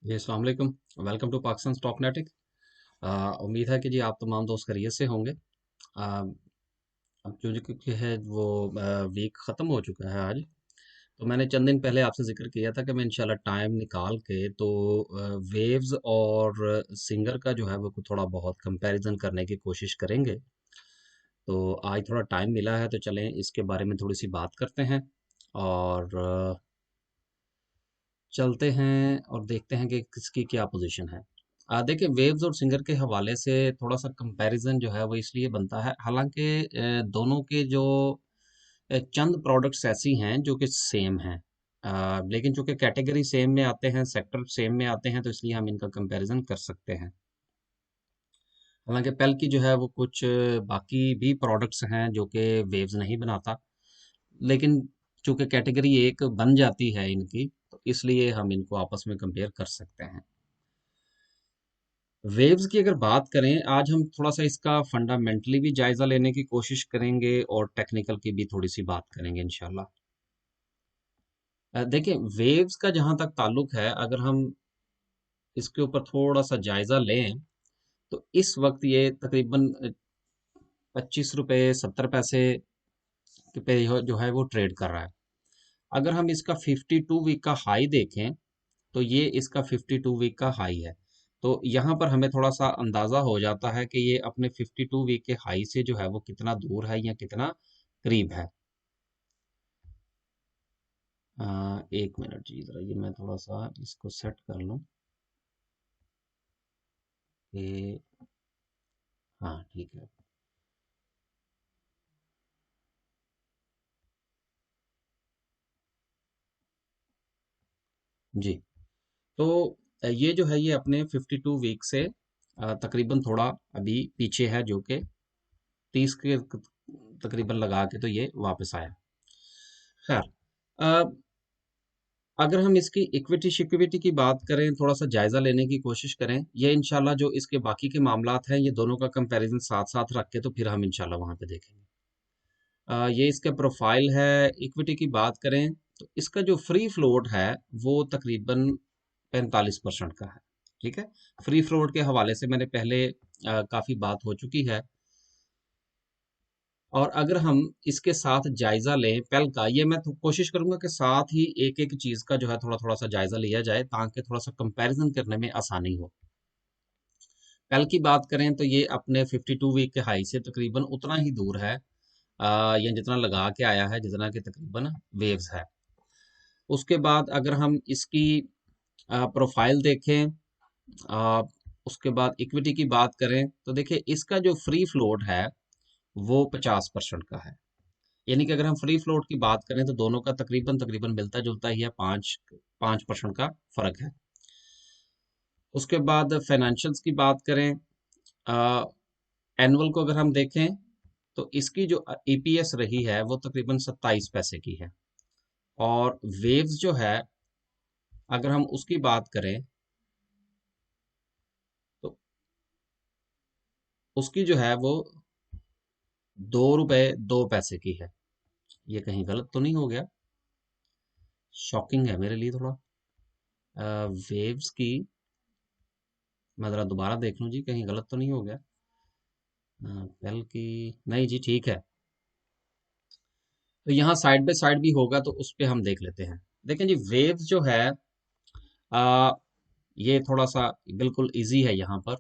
जी अस्सलाम वालेकुम। Welcome to Pakistan stock netic. उम्मीद है कि जी आप तमाम दोस्त खैरियत से होंगे। अब जो क्योंकि है वो वीक ख़त्म हो चुका है आज। तो मैंने चंद दिन पहले आपसे ज़िक्र किया था कि मैं इंशाल्लाह टाइम निकाल के तो वेव्स और सिंगर का जो है वो थोड़ा बहुत कंपैरिजन करने की कोशिश करेंगे। तो आज थोड़ा टाइम मिला है तो चलें इसके बारे में थोड़ी सी बात करते हैं और चलते हैं और देखते हैं कि किसकी क्या पोजीशन है। देखिए वेव्स और सिंगर के हवाले से थोड़ा सा कंपैरिजन जो है वो इसलिए बनता है, हालांकि दोनों के जो चंद प्रोडक्ट्स ऐसी हैं जो कि सेम हैं। लेकिन चूंकि कैटेगरी सेम में आते हैं, सेक्टर सेम में आते हैं, तो इसलिए हम इनका कंपैरिजन कर सकते हैं। हालांकि पेल की जो है वो कुछ बाकी भी प्रोडक्ट्स हैं जो कि वेव्स नहीं बनाता, लेकिन चूंकि कैटेगरी एक बन जाती है इनकी, तो इसलिए हम इनको आपस में कंपेयर कर सकते हैं। वेव्स की अगर बात करें, आज हम थोड़ा सा इसका फंडामेंटली भी जायजा लेने की कोशिश करेंगे और टेक्निकल की भी थोड़ी सी बात करेंगे इंशाल्लाह। देखिए वेव्स का जहां तक ताल्लुक है, अगर हम इसके ऊपर थोड़ा सा जायजा लें तो इस वक्त ये तकरीबन 25 रुपये 70 पैसे पे जो है वो ट्रेड कर रहा है। अगर हम इसका 52 वीक का हाई देखें तो ये इसका 52 वीक का हाई है। तो यहाँ पर हमें थोड़ा सा अंदाजा हो जाता है कि ये अपने 52 वीक के हाई से जो है वो कितना दूर है या कितना करीब है। 1 मिनट जी, जरा ये मैं थोड़ा सा इसको सेट कर लूँ कि हाँ ठीक है। जी, तो ये जो है ये अपने 52 वीक से तकरीबन थोड़ा अभी पीछे है, जो कि 30 के तकरीबन लगा के तो ये वापस आया। खैर, अगर हम इसकी इक्विटी शिक्विटी की बात करें, थोड़ा सा जायजा लेने की कोशिश करें, ये इंशाल्लाह जो इसके बाकी के मामलात हैं ये दोनों का कंपैरिजन साथ साथ रख के तो फिर हम इंशाल्लाह वहां पे देखेंगे। ये इसका प्रोफाइल है। इक्विटी की बात करें तो इसका जो फ्री फ्लोट है वो तकरीबन 45% का है। ठीक है, फ्री फ्लोट के हवाले से मैंने पहले काफी बात हो चुकी है। और अगर हम इसके साथ जायजा लें पेल का, ये मैं तो कोशिश करूंगा कि साथ ही एक एक चीज का जो है थोड़ा थोड़ा सा जायजा लिया जाए ताकि थोड़ा सा कंपैरिजन करने में आसानी हो। पेल की बात करें तो ये अपने 52 वीक के हाई से तकरीबन उतना ही दूर है, या जितना लगा के आया है जितना कि तकरीबन वेव्स है। उसके बाद अगर हम इसकी प्रोफाइल देखें, आ, उसके बाद इक्विटी की बात करें तो देखिए इसका जो फ्री फ्लोट है वो 50% का है। यानी कि अगर हम फ्री फ्लोट की बात करें तो दोनों का तकरीबन तकरीबन मिलता जुलता ही है, 5% का फर्क है। उसके बाद फाइनेंशियल्स की बात करें, एनुअल को अगर हम देखें तो इसकी जो ईपीएस रही है वो तकरीबन 27 पैसे की है। और वेव्स जो है अगर हम उसकी बात करें तो उसकी जो है वो 2 रुपए 2 पैसे की है। ये कहीं गलत तो नहीं हो गया? शॉकिंग है मेरे लिए थोड़ा। वेव्स की मैं ज़रा दोबारा देख लूँ जी, कहीं गलत तो नहीं हो गया। पेल की नहीं जी, ठीक है। तो यहाँ साइड बाय साइड भी होगा तो उस पे हम देख लेते हैं। देखें जी वेव्स जो है, आ, ये थोड़ा सा बिल्कुल इजी है यहाँ पर।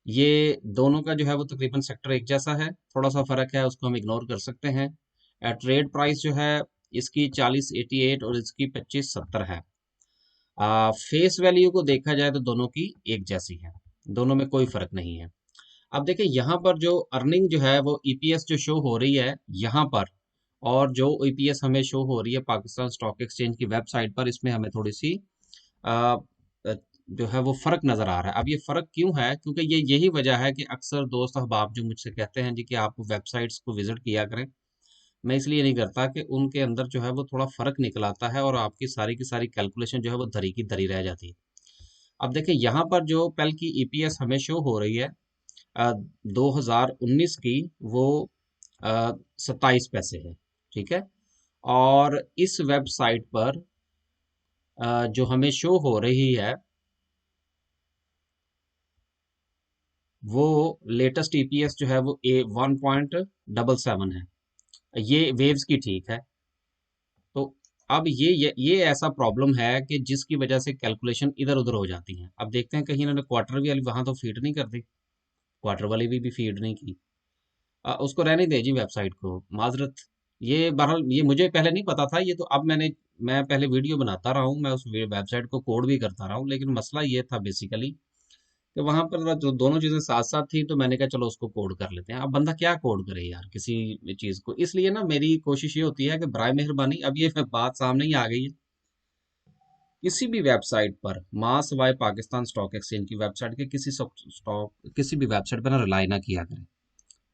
ये दोनों का जो है वो तकरीबन सेक्टर एक जैसा है, थोड़ा सा फर्क है उसको हम इग्नोर कर सकते हैं। ट्रेड प्राइस जो है इसकी 40.88 और इसकी 25.70 है। फेस वैल्यू को देखा जाए तो दोनों की एक जैसी है, दोनों में कोई फर्क नहीं है। अब देखिए यहाँ पर जो अर्निंग जो है वो ईपीएस जो शो हो रही है यहाँ पर, और जो ईपीएस हमें शो हो रही है पाकिस्तान स्टॉक एक्सचेंज की वेबसाइट पर, इसमें हमें थोड़ी सी अ, अ, जो है वो फर्क नजर आ रहा है। अब ये फर्क क्यों है? क्योंकि ये यही वजह है कि अक्सर दोस्त अहबाब जो मुझसे कहते हैं जी कि आप वेबसाइट्स को विजिट किया करें, मैं इसलिए नहीं करता कि उनके अंदर जो है वो थोड़ा फर्क निकल आता है और आपकी सारी की सारी कैलकुलेशन जो है वो धरी की धरी रह जाती है। अब देखिए यहाँ पर जो पेल की ईपीएस हमें शो हो रही है 2019 की, वो 27 पैसे है। ठीक है, और इस वेबसाइट पर जो हमें शो हो रही है वो लेटेस्ट ईपीएस जो है वो 1.77 है। ये वेव्स की ठीक है। तो अब ये ऐसा प्रॉब्लम है कि जिसकी वजह से कैलकुलेशन इधर उधर हो जाती है। अब देखते हैं कहीं इन्होंने क्वार्टर वाली वहां तो फीड नहीं कर दी, क्वार्टर वाली भी फीड नहीं की। उसको रहने दे जी वेबसाइट को, माजरत। ये बहरहाल ये मुझे पहले नहीं पता था, ये तो अब मैं पहले वीडियो बनाता रहा हूँ, मैं उस वेबसाइट को कोड भी करता रहा हूँ, लेकिन मसला ये था बेसिकली कि वहां पर जो दोनों चीजें साथ साथ थी, तो मैंने कहा चलो उसको कोड कर लेते हैं। अब बंदा क्या कोड करे यार किसी चीज को, इसलिए ना मेरी कोशिश ये होती है कि बराए मेहरबानी, अब ये बात सामने ही आ गई है, किसी भी वेबसाइट पर मास वाई पाकिस्तान स्टॉक एक्सचेंज की वेबसाइट के किसी भी वेबसाइट पर ना रिलाई ना किया करें।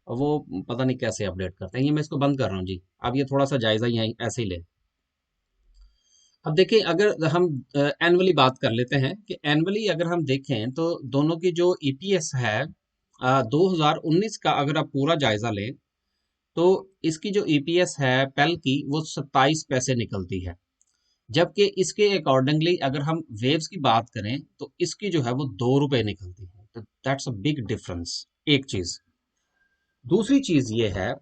और वो पता नहीं कैसे अपडेट करते हैं। ये मैं इसको बंद कर रहा हूँ जी। अब ये थोड़ा सा जायजा ही ऐसे ही ले। अब देखिए अगर हम एनुअली बात कर लेते हैं कि एनुअली अगर हम देखें तो दोनों की जो ईपीएस है 2019 का अगर आप पूरा जायजा लें तो इसकी जो ईपीएस है पेल की वो 27 पैसे निकलती है। जबकि इसके अकॉर्डिंगली अगर हम वेव्स की बात करें तो इसकी जो है वो 2 रुपए निकलती है। तो दैट्स अ बिग डिफरेंस, एक चीज। दूसरी चीज ये है,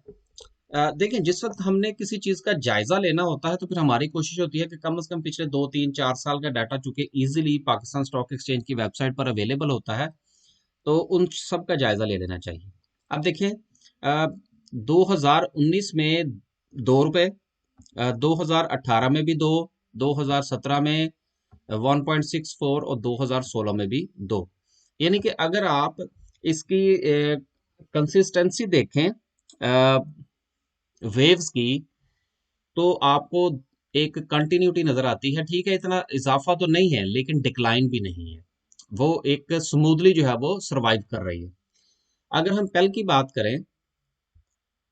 देखिए जिस वक्त हमने किसी चीज का जायजा लेना होता है तो फिर हमारी कोशिश होती है कि कम से कम पिछले 2 3 4 साल का डाटा चूंकि इजीली पाकिस्तान स्टॉक एक्सचेंज की वेबसाइट पर अवेलेबल होता है, तो उन सब का जायजा ले लेना चाहिए। अब देखिए 2019 में 2 रुपए, 2018 में भी 2, 2017 में 1.64 और 2016 में भी 2। यानी कि अगर आप इसकी कंसिस्टेंसी देखें वेव्स की, तो आपको एक कंटिन्यूटी नजर आती है। ठीक है, इतना इजाफा तो नहीं है लेकिन डिक्लाइन भी नहीं है, वो एक स्मूथली जो है वो सरवाइव कर रही है। अगर हम पेल की बात करें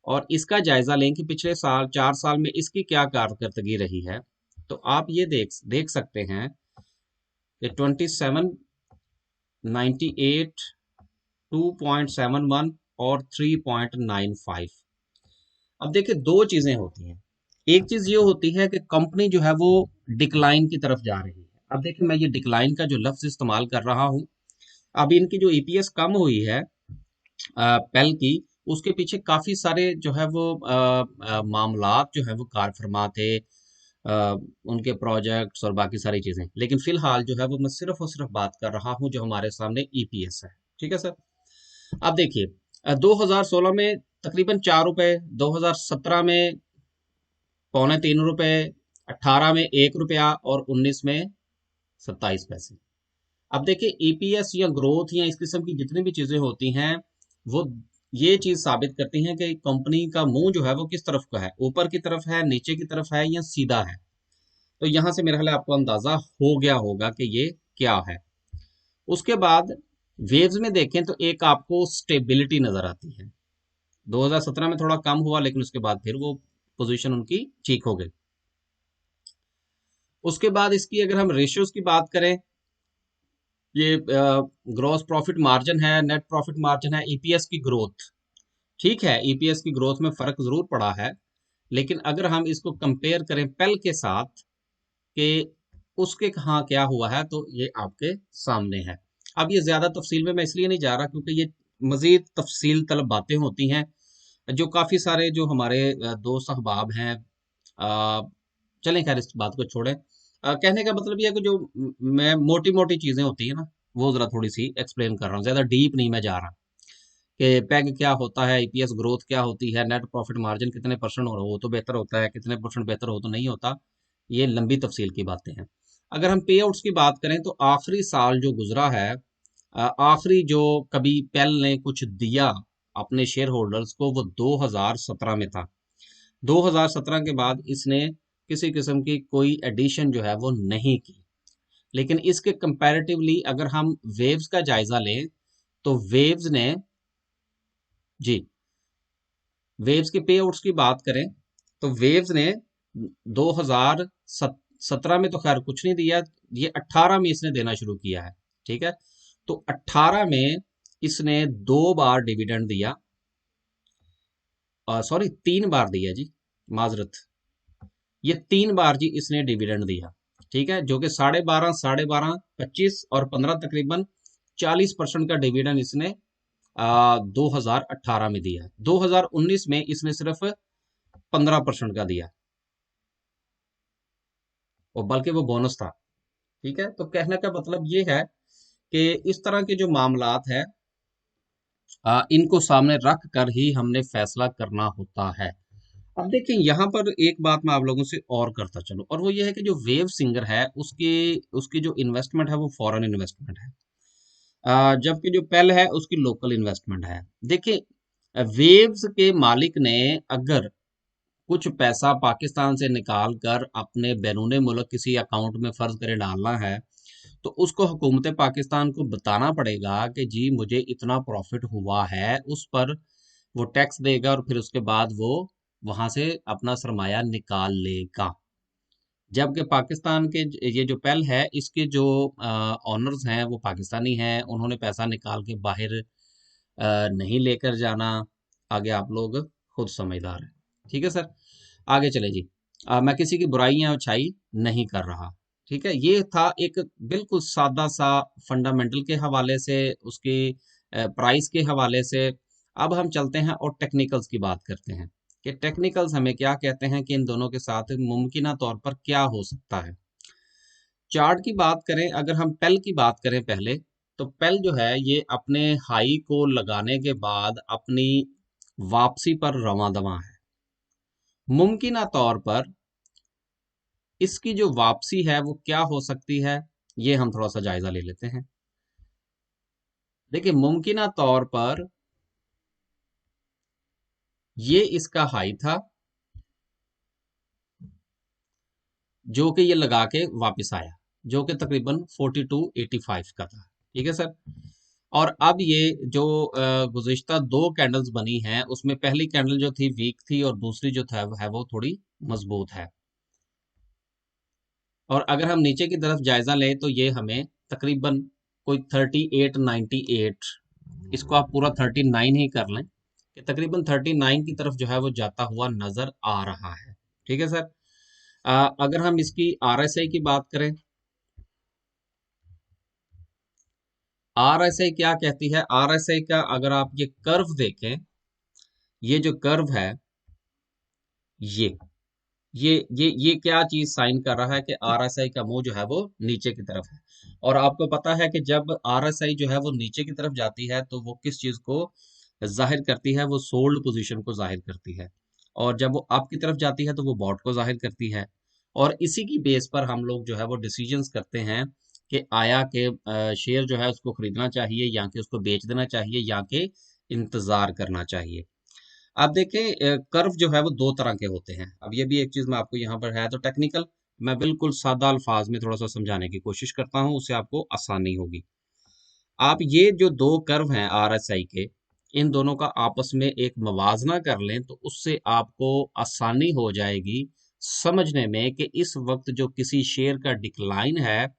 और इसका जायजा लें कि पिछले साल 4 साल में इसकी क्या कारकर्दगी रही है, तो आप ये देख सकते हैं कि 27, 98, 2.71 और 3.95। अब देखिए दो चीजें होती हैं। एक चीज ये होती है कि कंपनी जो है वो डिक्लाइन की तरफ जा रही है। अब देखिए मैं ये डिक्लाइन का जो लफ्ज इस्तेमाल कर रहा हूँ, अब इनकी जो ईपीएस कम हुई है पेल की, उसके पीछे काफी सारे जो है वो मामलात जो है वो कार फरमा थे, उनके प्रोजेक्ट्स और बाकी सारी चीजें। लेकिन फिलहाल जो है वो मैं सिर्फ और सिर्फ बात कर रहा हूँ जो हमारे सामने ईपीएस है। ठीक है सर। अब देखिए 2016 में तकरीबन 4 रुपए, 2017 में 2.75 रुपए, 18 में 1 रुपया और 19 में 27 पैसे। अब देखिए ईपीएस या ग्रोथ या इस किस्म की जितनी भी चीजें होती हैं, वो ये चीज साबित करती हैं कि कंपनी का मुंह जो है वो किस तरफ का है, ऊपर की तरफ है, नीचे की तरफ है या सीधा है। तो यहां से मेरे ख्याल है आपको अंदाजा हो गया होगा कि ये क्या है। उसके बाद वेव्स में देखें तो एक आपको स्टेबिलिटी नजर आती है। 2017 में थोड़ा कम हुआ लेकिन उसके बाद फिर वो पोजीशन उनकी ठीक हो गई। उसके बाद इसकी अगर हम रेशियोज की बात करें, ये ग्रॉस प्रॉफिट मार्जिन है, नेट प्रॉफिट मार्जिन है, ईपीएस की ग्रोथ। ठीक है, ईपीएस की ग्रोथ में फर्क जरूर पड़ा है, लेकिन अगर हम इसको कंपेयर करें पेल के साथ कि उसके कहाँ क्या हुआ है, तो ये आपके सामने है। अब ये ज्यादा तफसील में मैं इसलिए नहीं जा रहा क्योंकि ये मजीद तफसील तलब बातें होती हैं जो काफी सारे जो हमारे दोस्त अहबाब हैं। अ, चलें खैर इस बात को छोड़ें। कहने का मतलब ये है कि जो मैं मोटी मोटी चीजें होती है ना, वो जरा थोड़ी सी एक्सप्लेन कर रहा हूँ, ज्यादा डीप नहीं मैं जा रहा कि पैग क्या होता है, ईपीएस ग्रोथ क्या होती है, नेट प्रॉफिट मार्जिन कितने परसेंट हो तो बेहतर होता है, कितने परसेंट बेहतर हो तो नहीं होता। ये लंबी तफसील की बातें हैं। अगर हम पे आउट्स की बात करें तो आखिरी साल जो गुजरा है, आखिरी जो कभी पेल ने कुछ दिया अपने शेयर होल्डर्स को, वो 2017 में था। 2017 के बाद इसने किसी किस्म की कोई एडिशन जो है वो नहीं की। लेकिन इसके कंपैरेटिवली अगर हम वेव्स का जायजा लें तो वेव्स ने, जी, वेव्स के पे आउट्स की बात करें तो वेव्स ने 2017 में तो खैर कुछ नहीं दिया, ये 18 में इसने देना शुरू किया है। ठीक है, तो 18 में इसने 2 बार डिविडेंड दिया, सॉरी 3 बार दिया जी, माजरत, ये 3 बार जी इसने डिविडेंड दिया। ठीक है, जो कि 12.5, 12.5, 25 और 15 तकरीबन 40% का डिविडेंड इसने 2018 में दिया है। 2019 में इसने सिर्फ 15% का दिया, और बल्कि वो बोनस था। ठीक है, तो कहने का मतलब ये है कि इस तरह के जो मामलात है, इनको सामने रख कर ही हमने फैसला करना होता है। अब देखिए यहाँ पर एक बात मैं आप लोगों से और करता चलूं, और वो ये है कि जो वेव सिंगर है उसकी उसकी जो इन्वेस्टमेंट है वो फॉरेन इन्वेस्टमेंट है, जबकि जो पेल है उसकी लोकल इन्वेस्टमेंट है। देखिए वेव्स के मालिक ने अगर कुछ पैसा पाकिस्तान से निकाल कर अपने बैरून मुल्क किसी अकाउंट में फर्ज करे डालना है, तो उसको हुकूमत पाकिस्तान को बताना पड़ेगा कि जी मुझे इतना प्रॉफिट हुआ है, उस पर वो टैक्स देगा और फिर उसके बाद वो वहां से अपना सरमाया निकाल लेगा। जबकि पाकिस्तान के ये जो पेल है इसके जो ऑनर्स हैं वो पाकिस्तानी हैं, उन्होंने पैसा निकाल के बाहर नहीं लेकर जाना। आगे आप लोग खुद समझदार हैं। ठीक है सर, आगे चले जी। मैं किसी की बुराई या अच्छाई नहीं कर रहा। ठीक है, ये था एक बिल्कुल सादा सा फंडामेंटल के हवाले से, उसकी प्राइस के हवाले से। अब हम चलते हैं और टेक्निकल्स की बात करते हैं कि टेक्निकल्स हमें क्या कहते हैं कि इन दोनों के साथ मुमकिन तौर पर क्या हो सकता है। चार्ट की बात करें, अगर हम पेल की बात करें पहले, तो पेल जो है ये अपने हाई को लगाने के बाद अपनी वापसी पर रवां दवां है। मुमकिन तौर पर इसकी जो वापसी है वो क्या हो सकती है, ये हम थोड़ा सा जायजा ले लेते हैं। देखिए मुमकिन तौर पर ये इसका हाई था जो कि ये लगा के वापस आया, जो कि तकरीबन 4285 का था। ठीक है सर, और अब ये जो गुज़िश्ता दो कैंडल्स बनी हैं उसमें पहली कैंडल जो थी वीक थी और दूसरी जो था है वो थोड़ी मजबूत है। और अगर हम नीचे की तरफ जायजा लें तो ये हमें तकरीबन कोई 3898, इसको आप पूरा 39 ही कर लें कि तकरीबन 39 की तरफ जो है वो जाता हुआ नजर आ रहा है। ठीक है सर, अगर हम इसकी आरएसआई की बात करें, आरएसआई क्या कहती है, आरएसआई का अगर आप ये कर्व देखें, ये जो कर्व है ये ये क्या चीज साइन कर रहा है कि आरएसआई का मुंह जो है वो नीचे की तरफ है। और आपको पता है कि जब आरएसआई जो है वो नीचे की तरफ जाती है तो वो किस चीज को जाहिर करती है, वो सोल्ड पोजीशन को जाहिर करती है। और जब वो अप की तरफ जाती है तो वो बॉट को जाहिर करती है। और इसी की बेस पर हम लोग जो है वो डिसीजंस करते हैं कि आया के शेयर जो है उसको खरीदना चाहिए या कि उसको बेच देना चाहिए या कि इंतजार करना चाहिए। आप देखें कर्व जो है वो दो तरह के होते हैं। अब ये भी एक चीज मैं आपको यहाँ पर है तो टेक्निकल, मैं बिल्कुल सादा अल्फाज में थोड़ा सा समझाने की कोशिश करता हूँ, उससे आपको आसानी होगी। आप ये जो दो कर्व हैं आरएसआई के, इन दोनों का आपस में एक मवाजना कर लें तो उससे आपको आसानी हो जाएगी समझने में कि इस वक्त जो किसी शेयर का डिक्लाइन है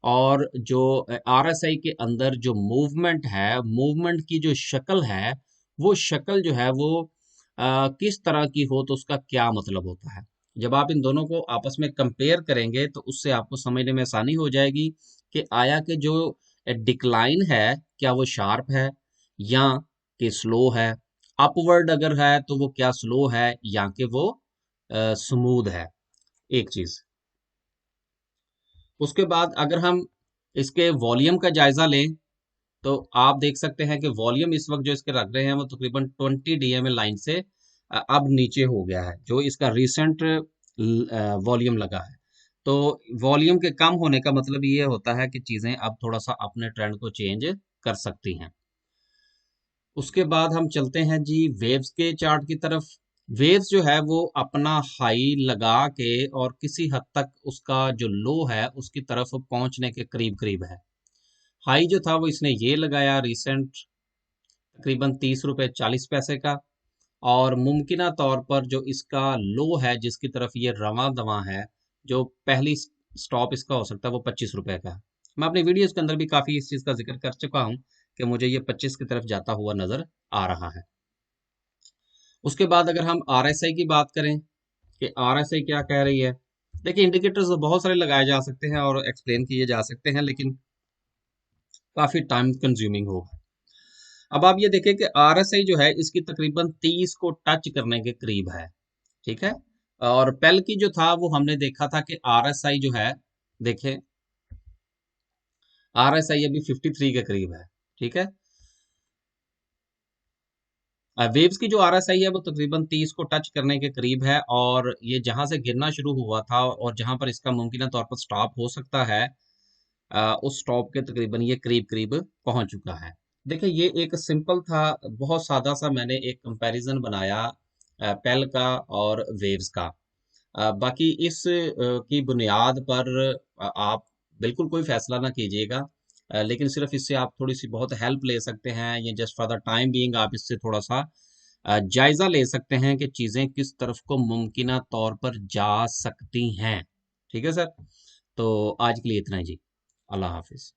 और जो आरएसआई के अंदर जो मूवमेंट है, मूवमेंट की जो शक्ल है, वो शक्ल जो है वो किस तरह की हो तो उसका क्या मतलब होता है। जब आप इन दोनों को आपस में कंपेयर करेंगे तो उससे आपको समझने में आसानी हो जाएगी कि आया कि जो डिक्लाइन है क्या वो शार्प है या कि स्लो है। अपवर्ड अगर है तो वो क्या स्लो है या कि वो स्मूथ है, एक चीज। उसके बाद अगर हम इसके वॉल्यूम का जायजा लें तो आप देख सकते हैं कि वॉल्यूम इस वक्त जो इसके रख रहे हैं वो तकरीबन 20 डीएमएल लाइन से अब नीचे हो गया है, जो इसका रिसेंट वॉल्यूम लगा है। तो वॉल्यूम के कम होने का मतलब ये होता है कि चीजें अब थोड़ा सा अपने ट्रेंड को चेंज कर सकती हैं। उसके बाद हम चलते हैं जी वेव्स के चार्ट की तरफ। वेव्स जो है वो अपना हाई लगा के और किसी हद तक उसका जो लो है उसकी तरफ पहुंचने के करीब करीब है। हाई जो था वो इसने ये लगाया रिसेंट तकरीबन 30 रुपए 40 पैसे का, और मुमकिन तौर पर जो इसका लो है जिसकी तरफ ये रवां दवां है, जो पहली स्टॉप इसका हो सकता है वो 25 रुपए का है। मैं अपनी वीडियोस के अंदर भी काफी इस चीज का जिक्र कर चुका हूं कि मुझे ये 25 की तरफ जाता हुआ नजर आ रहा है। उसके बाद अगर हम आरएसआई की बात करें कि आरएसआई क्या कह रही है, देखिए इंडिकेटर्स तो बहुत सारे लगाए जा सकते हैं और एक्सप्लेन किए जा सकते हैं, लेकिन काफी टाइम कंज्यूमिंग होगा। अब आप ये देखें कि RSI जो है इसकी तकरीबन 30 को टच करने के करीब है। ठीक है। और पेल की जो था वो हमने देखा था कि RSI जो है, देखें RSI अभी 53 के करीब है। ठीक है। वेव्स की जो RSI है वो तकरीबन 30 को टच करने के करीब है, और ये जहां से गिरना शुरू हुआ था और जहां पर इसका मुमकिन तौर पर स्टॉप हो सकता है, उस स्टॉप के तकरीबन ये करीब करीब पहुंच चुका है। देखिए ये एक सिंपल था, बहुत सादा सा मैंने एक कंपैरिजन बनाया पेल का और वेव्स का। बाकी इस की बुनियाद पर आप बिल्कुल कोई फैसला ना कीजिएगा, लेकिन सिर्फ इससे आप थोड़ी सी बहुत हेल्प ले सकते हैं। ये just for the time being आप इससे थोड़ा सा जायजा ले सकते हैं कि चीजें किस तरफ को मुमकिना तौर पर जा सकती हैं। ठीक है सर। तो आज के लिए इतना ही जी। अल्लाह हाफिज।